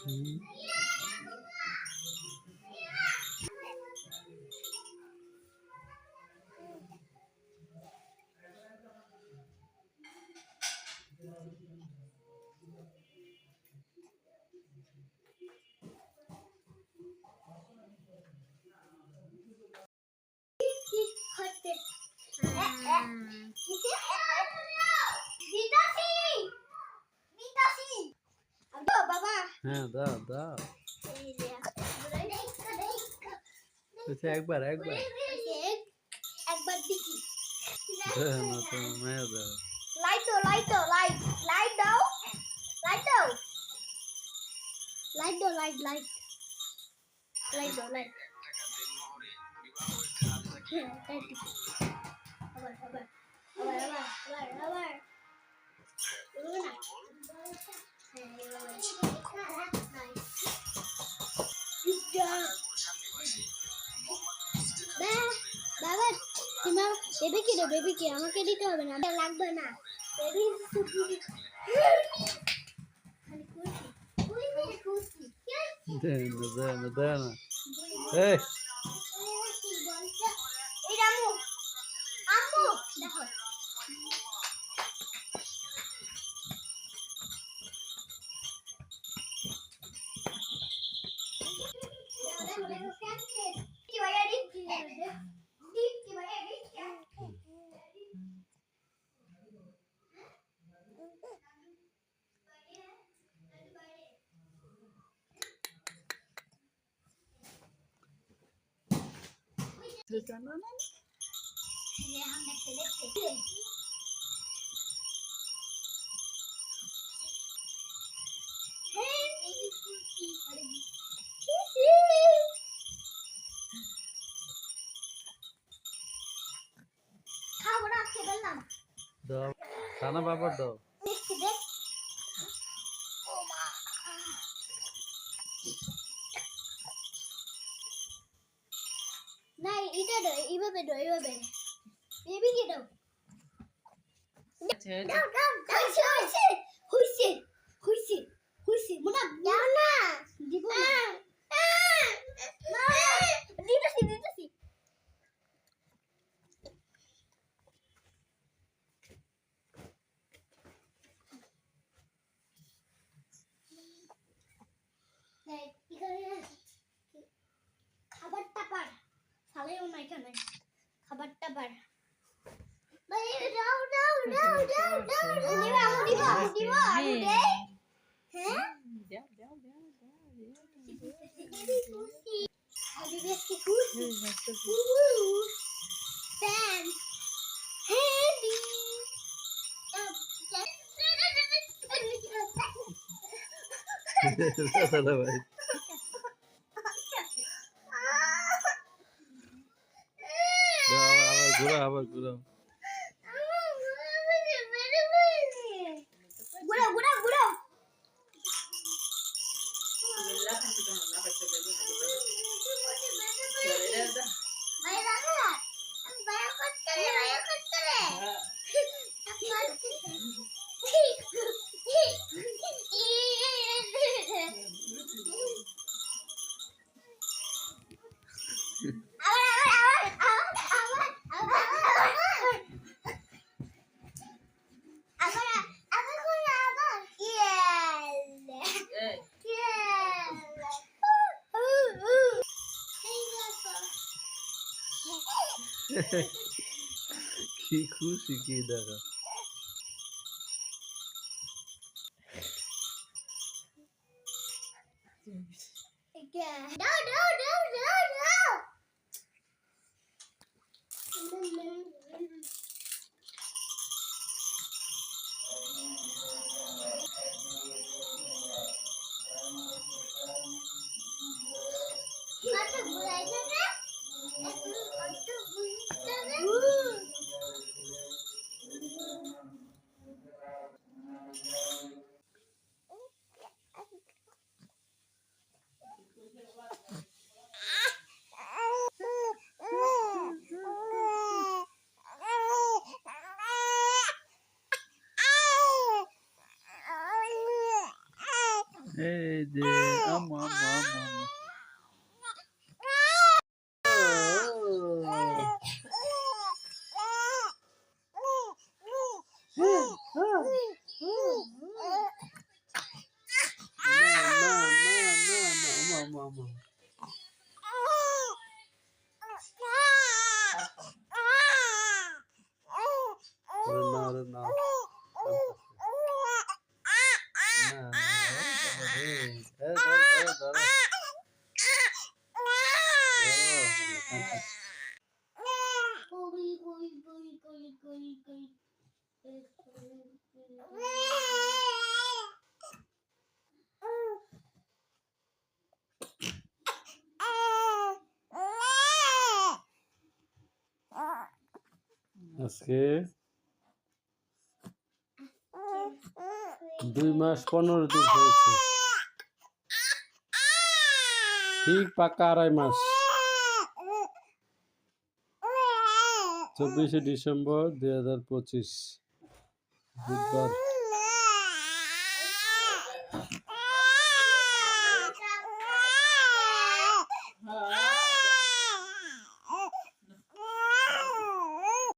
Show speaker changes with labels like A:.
A: হুম। হ্যাঁ দাও দাও একবার একবার
B: একবার দেখি
A: দাও না তো মায়া দাও
B: লাইট দাও লাইট দাও লাইট লাইট দাও লাইট দাও লাইট দাও লাইট লাইট লাইট দাও লাইট আবার আবার আবার আবার আবার আবার বাবা তোমার বেবি কি আমাকে দিতে হবে না লাগবে না বেবি
A: দাও না দাও না এই
B: আম্মু আম্মু দেখো
A: দাও খানা বাবার দাও
B: না এটা দাও এইভাবে দাও এইভাবে বেবি কি দাও দাও দাও হইছে হইছে হইছে হইছে হইছে মোনা দাও না দিব না দিতেছি দিতেছি খাবারটা পার ফালেও না এখানে খাবারটা পার দাও দাও দাও দাও দাও দিবা দিবা দিবা আমি দেই হ্যাঁ দাও দাও দাও দাও আমি বেশি খুশি ফ্যান হেডি
A: দাদা ভাই দাও আবার ঘুরাও
B: ঘুরাও ঘুরাও ঘুরাও
A: কি খুশি কি দেখা
B: No, no, no, no, no.
A: এই যে আম্মু আম্মু আম্মু আম্মু আম্মু আরে না আজকে 2 মাস 15 দিন হয়েছে, ঠিক পাকা 2.5 মাস। 24শে ডিসেম্বর 2025 বুধবার।